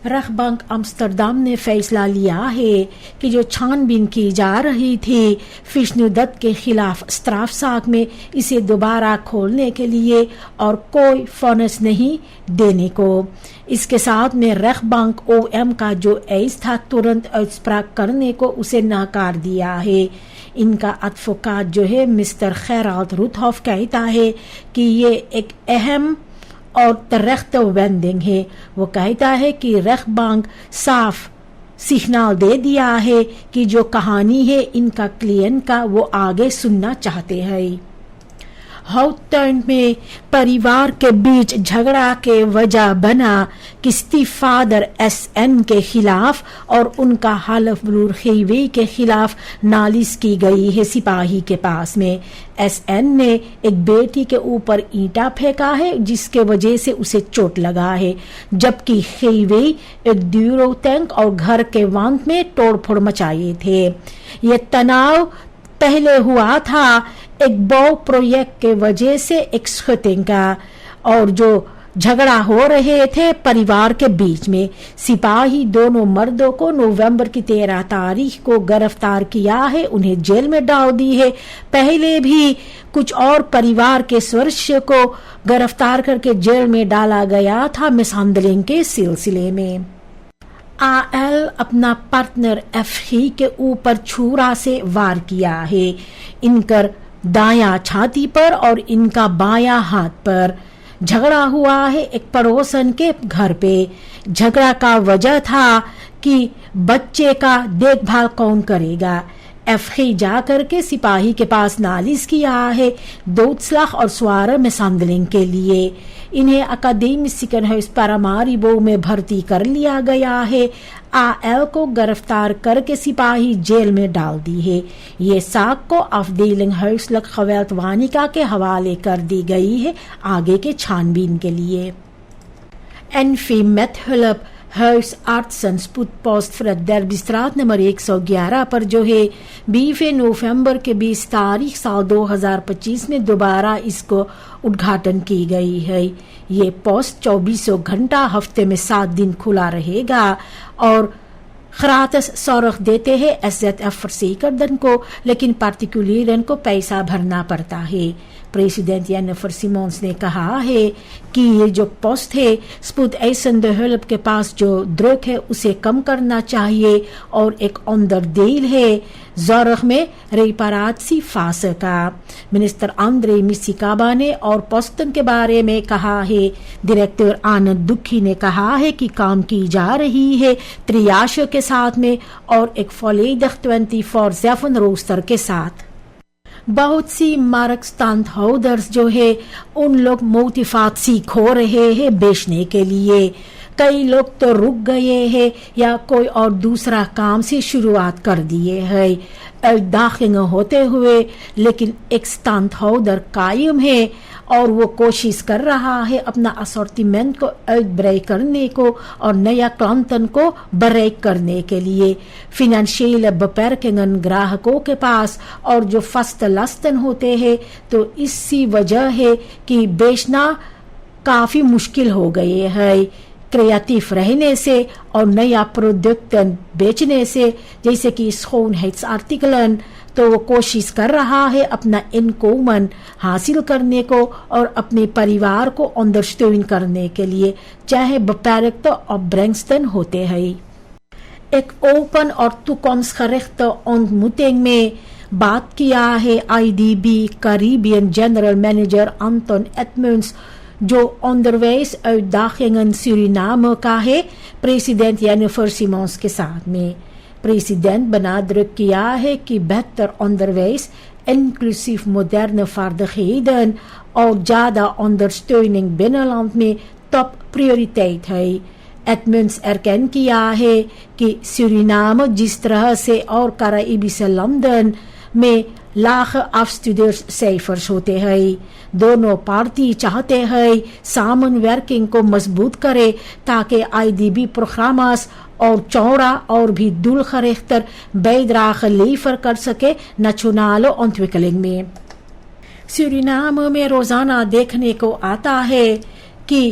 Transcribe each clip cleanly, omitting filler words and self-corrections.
رخبانک امسٹرڈم نے فیصلہ لیا ہے کہ جو چھانبین کی جا رہی تھی وشنو دت کے خلاف سترافساک میں اسے دوبارہ کھولنے کے لیے اور کوئی فنڈز نہیں دینے کو. اس کے ساتھ میں رخبانک او ایم کا جو ایس تھا ترنت ایسپراک کرنے کو اسے ناکار دیا ہے. ان کا ایڈوکیٹ جو ہے مسٹر خیرات روتھوف کہتا ہے کہ یہ ایک اہم اور ترخت وینڈنگ ہے. وہ کہتا ہے کہ رخبانک صاف سگنل دے دیا ہے کہ جو کہانی ہے ان کا کلائنٹ کا وہ آگے سننا چاہتے ہیں. ہاؤٹرن میں پریوار کے بیچ جھگڑا کے وجہ بنا کشتی فادر ایس این کے خلاف اور ان کا حلف بلور خیوی کے خلاف نالش کی گئی ہے. سپاہی کے پاس میں ایس این نے ایک بیٹی کے اوپر اینٹا پھینکا ہے جس کے وجہ سے اسے چوٹ لگا ہے، جبکہ خیوی ایک ڈیورو ٹینک اور گھر کے وانت میں توڑ پھوڑ مچائے تھے. یہ تناؤ پہلے ہوا تھا ایک بو پروجیکٹ کے وجہ سے ایک شوٹنگ کا، اور جو جھگڑا ہو رہے تھے پریوار کے بیچ میں. سپاہی دونوں مردوں کو نومبر کی 13 تاریخ کو گرفتار کیا ہے، انہیں جیل میں ڈال دی ہے. پہلے بھی کچھ اور پریوار کے سدسیوں کو گرفتار کر کے جیل میں ڈالا گیا تھا مس ہینڈلنگ کے سلسلے میں. ایل اپنا پارٹنر ایف ہی کے اوپر چھرا سے وار کیا ہے، ان کر دایاں چھاتی پر اور ان کا بایاں ہاتھ پر. جھگڑا ہوا ہے ایک پڑوسن کے گھر پہ. جھگڑا کا وجہ تھا کہ بچے کا دیکھ بھال کون کرے گا. ایف ہی جا کر کے سپاہی کے پاس نالش کیا ہے دوتسلاخ اور سوار میں سندلنگ کے لیے. انہیں اکادیمی سیکنڈ ہاؤس پیراماریبو میں بھرتی کر لیا گیا ہے. ایل کو گرفتار کر کے سپاہی جیل میں ڈال دی ہے. یہ ساکھ کو افدیلنگ ہاؤس لک خویلتوانیکا کے حوالے کر دی گئی ہے آگے کے چھانبین کے لیے. اینفی میتھولپ ہاؤس آرٹسن سپوت پوسٹ فرد در بسترات نمبر 111 پر جو ہے 20 نومبر کے 20 تاریخ سال 2025 میں دوبارہ اس کو ادگھاٹن کی گئی ہے. یہ پوسٹ 24 گھنٹہ ہفتے میں 7 دن کھلا رہے گا اور خراتس سورخ دیتے ہیں SZF فرسیکردن کو، لیکن پارٹیکولرن کو پیسہ بھرنا پڑتا ہے. پریزیڈنٹ ینیفر سیمونز نے کہا ہے کہ یہ جو پوسٹ ہے سپوت ایسن دہلپ کے پاس جو درک ہے اسے کم کرنا چاہیے اور ایک اندردیل ہے زورخ میں ریپاراتسی فاس کا. منسٹر آندرے میسیکابا نے اور پوسٹن کے بارے میں کہا ہے. ڈائریکٹر آنند دکھی نے کہا ہے کہ کام کی جا رہی ہے تریاشوں کے ساتھ میں اور ایک فولیدخ 24/7 روسٹر کے ساتھ. بہت سی مارک اسٹانٹ ہولڈرز جو ہے ان لوگ موٹیفات سیکھ ہو رہے ہیں بیچنے کے لیے. کئی لوگ تو رک گئے ہیں یا کوئی اور دوسرا کام سے شروعات کر دیے ہے داخل ہوتے ہوئے، لیکن ایک اسٹانٹ ہولڈر قائم ہے اور وہ کوشش کر رہا ہے اپنا اسورٹیمنٹ کو بریک کرنے کو اور نیا کلائنٹن کو بریک کرنے کے لیے. فنانشیل بپیرکنگن گراہکوں کے پاس اور جو فسٹ لستن ہوتے ہیں تو اسی وجہ ہے کہ بیچنا کافی مشکل ہو گئے ہے. کریاتیو رہنے سے اور نیا پروڈکٹ بیچنے سے، جیسے کہ سکون ہیٹس آرٹیکلن، تو وہ کوشش کر رہا ہے اپنا انکومن حاصل کرنے کو اور اپنے پریوار کو انڈرسٹینڈ کرنے کے لیے، چاہے بپیرکت اور برنگسٹن ہوتے ہیں. ایک اوپن اور توکنسخریخت اور میٹنگ میں بات کیا ہے IDB کریبین جنرل مینیجر انٹون ایڈمنڈس جو انڈرویس داخلن سورینام کا ہے پریزیڈنٹ ینیفر سیمونز کے ساتھ میں. پریزیڈنٹ بنادرک کیا ہے کہ بہتر انڈرویس انکلوسیو مدرن فردخیدن اور زیادہ انڈرسٹینڈنگ بینلانٹ میں ٹاپ پریورٹیٹ ہے. ایڈمنڈس ارکن کیا ہے کہ سورینام جس طرح سے اور کارائبی سے لندن میں لاکھ اسٹوڈنٹس سیفرز ہوتے ہیں، دونوں پارٹی چاہتے ہیں سامن ورکنگ کو مضبوط کرے تاکہ IDB پروگرامز اور چوڑا اور بھی دل خریختر بیدراخ لیفر کر سکے نچونالو انتوکلنگ میں. سورینام میں روزانہ دیکھنے کو آتا ہے کہ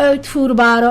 uitvoerbare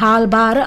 haalbare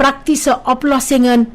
praktische oplossingen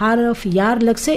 halfjaarlijkse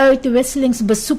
uitwisselingsbezoek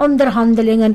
onderhandelingen,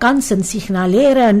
kansen signaleren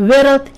wereld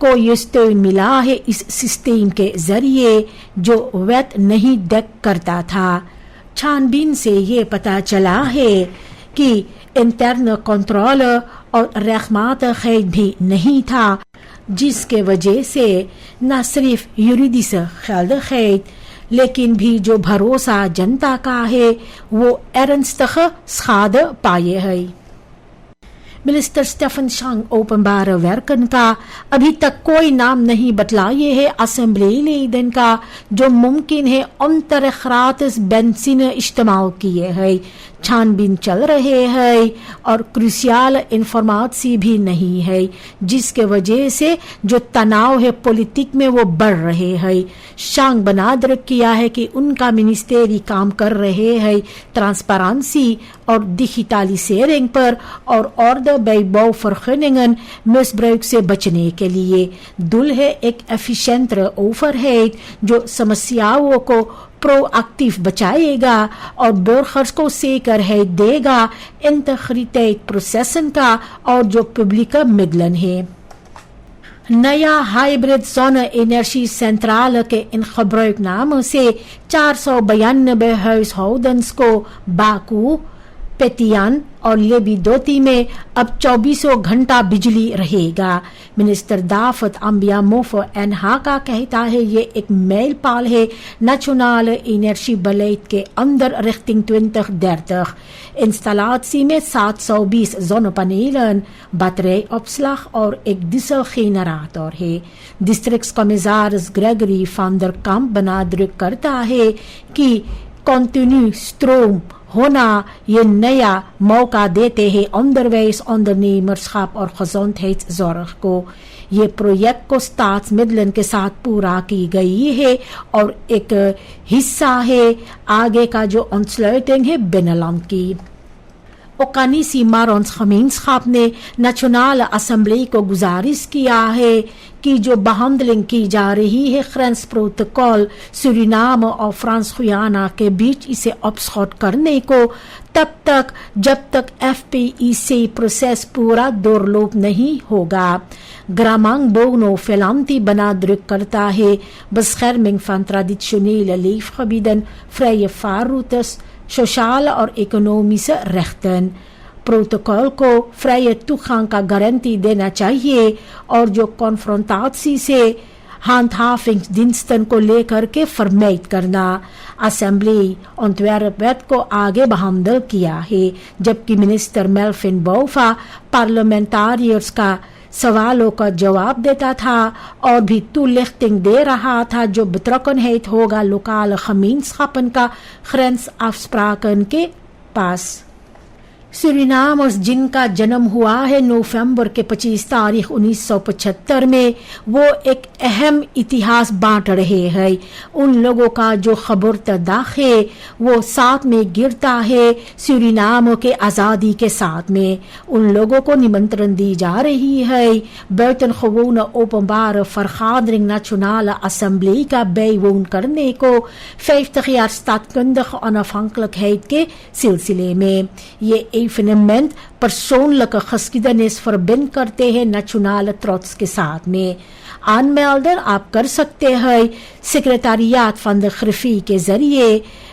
کو یہ steun ملا ہے اس سسٹم کے ذریعے جو ویت نہیں دیکھ کرتا تھا۔ چھان بین سے یہ پتہ چلا ہے کہ انٹرنل کنٹرول اور رحمات خید بھی نہیں تھا، جس کے وجہ سے نہ صرف یوریدس خلد خید لیکن بھی جو بھروسہ جنتا کا ہے وہ ارنسٹخ سخاد پائے ہے۔ منسٹر اسٹیفن شانگ اوپنبار ورکن کا ابھی تک کوئی نام نہیں بتلائے ہے اسمبلی لیدن کا جو ممکن ہے انتر خراتس بینسین استعمال کیے ہے۔ چھان بین چل رہے ہیں اور کروسیال انفارمیشن بھی نہیں ہے، جس کے وجہ سے جو تناؤ ہے پولیٹک میں وہ بڑھ رہے ہیں۔ شانگ بنادر کیا ہے کہ ان کا منسٹری کام کر رہے ہیں ٹرانسپیرنسی اور ڈیجیٹلائزیشن پر اور آرڈر بائی باؤ فرخنگن مسبروک سے بچنے کے لیے۔ دل ہے ایک ایفیشینٹ اوفر ہیڈ جو سمسیاؤں کو پرو ایکٹیو بچائے گا اور برخرس کو سیکر ہے دے گا انتخریت پروسیسن کا اور جو پبلک مدلن ہے۔ نیا ہائیبرڈ سولر انرجی سنٹرال کے ان خبروں نام سے 492 ہاؤس ہولڈنس کو باکو، پیتیان اور لیبی دوتی میں اب 24 گھنٹہ بجلی رہے گا۔ منسٹر دافت امبیا موف انہا کا کہتا ہے یہ ایک میل پال ہے نیشنل انرجی بلیٹ کے اندر رختنگ 2030 انسٹالاسی میں 720 زون پنیلن بطرے اپسلاخ اور ایک ڈیزل جنریٹر ہے۔ ڈسٹرکٹ کمزار گریگری فاندر کامپ بنادرک کرتا ہے کہ کنٹینیو اسٹروم ہونا یہ نیا موقع دیتے ہیں انڈرویس انڈرنیمرشپ اور خزونتھیت زورخ کو۔ یہ پروجیکٹ کو سٹارز مڈلن کے ساتھ پورا کی گئی ہے اور ایک حصہ ہے آگے کا جو انسلوٹنگ ہے بینلام کی۔ اوکانیسی مارونس خمینسخاپ نے نیشنل اسمبلی کو گزارش کیا ہے کہ جو بہندلنگ کی جا رہی ہے فرانس پروٹوکول سورینام اور فرانس گیانا کے بیچ اسے اپسکاٹ کرنے کو تب تک جب تک ایف پی ای سی پروسیس پورا دورلوپ نہیں ہوگا۔ گرامانگ بونو فیلانتی بنادرک کرتا ہے بسخرمنگ فان ٹرادیشنیل لیف خبیدن فری فاروتس سوشال اور اکنومی سے رختن۔ پروٹوکول کو فری توخان کا گارنٹی دینا چاہیے اور جو کانفرنٹاسی سے ہانڈہافنگ دنستن کو لے کر کے فرمیٹ کرنا۔ اسمبلی انٹویرپیت کو آگے بہندل کیا ہے جبکہ منسٹر میلفن بوفا پارلیمنٹاریئرز کا سوالوں کا جواب دیتا تھا اور بھی تو لکھتنگ دے رہا تھا جو بترکن ہیت ہوگا لوکال خمینسخاپن کا خرنس افسپراکن کے پاس۔ سورینام جن کا جنم ہوا ہے نومبر کے 25 تاریخ 1975 میں وہ ایک اہم اتہاس بانٹ رہے ہیں۔ ان لوگوں کا جو خبر تداخ ہے وہ ساتھ میں گرتا ہے سورینام کے آزادی کے ساتھ میں۔ ان لوگوں کو نمنترن دی جا رہی ہے برتن خوون اوپنبار فرخادرنگ نیشنل اسمبلی کا بیوون کرنے کو فیفتخیار ستاتکندخ انفانکلک ہیت کے سلسلے میں۔ یہ ایفنمنٹ پرسونلک خسکیدنس فربند کرتے ہیں نیشنل تروٹس کے ساتھ میں۔ آن میلڈر آپ کر سکتے ہیں سیکریٹریات فند خرفی کے ذریعے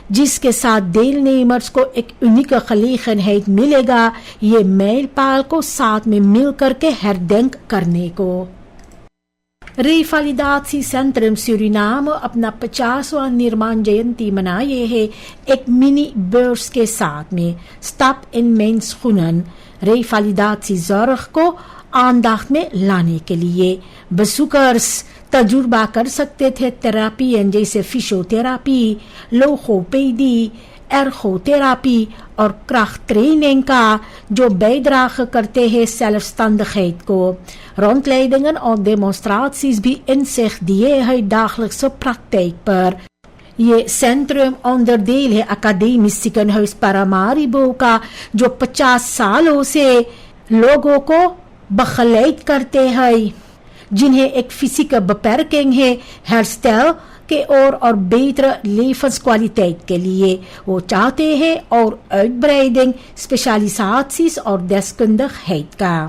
جس کے ساتھ دیل نیمرز کو ایک یونیک خلیقن ہیت ملے گا یہ میل پال کو ساتھ میں مل کر کے ہیرڈنک کرنے کو۔ ریفالیداسی سینٹرم سورینام اپنا 50واں نرمان جینتی منائے ہے ایک منی برس کے ساتھ میں۔ سٹاپ ان مینس خونن ریفالیداسی زورخ کو آنداخت میں لانے کے لیے بسوکرس تجربہ کر سکتے تھے تھراپی جیسے فیشو تھراپی، لوگوپیڈی، ایرخو تھراپی اور کراخ ٹریننگ کا جو بیدراخ کرتے ہیں سیلف ستند خید کو۔ رونٹلیڈنگن اور ڈیمونسٹراتسیز بھی ان سیخ دیے ہیں داخل سے پریکٹیک پر۔ یہ سینٹرم اندر دیل ہے اکیڈیمی سکن ہاؤس پاراماریبو کا جو 50 سالوں سے لوگوں کو بخلیت کرتے ہیں جنہیں ایک فزیکل بپیرکنگ ہے ہیئر اسٹائل کے اور بہتر لیفنس کوالٹیٹ کے لیے وہ چاہتے ہیں اور ایڈ بریڈنگ اسپیشلائزیشن اور ڈیسکندخ ہیت کا۔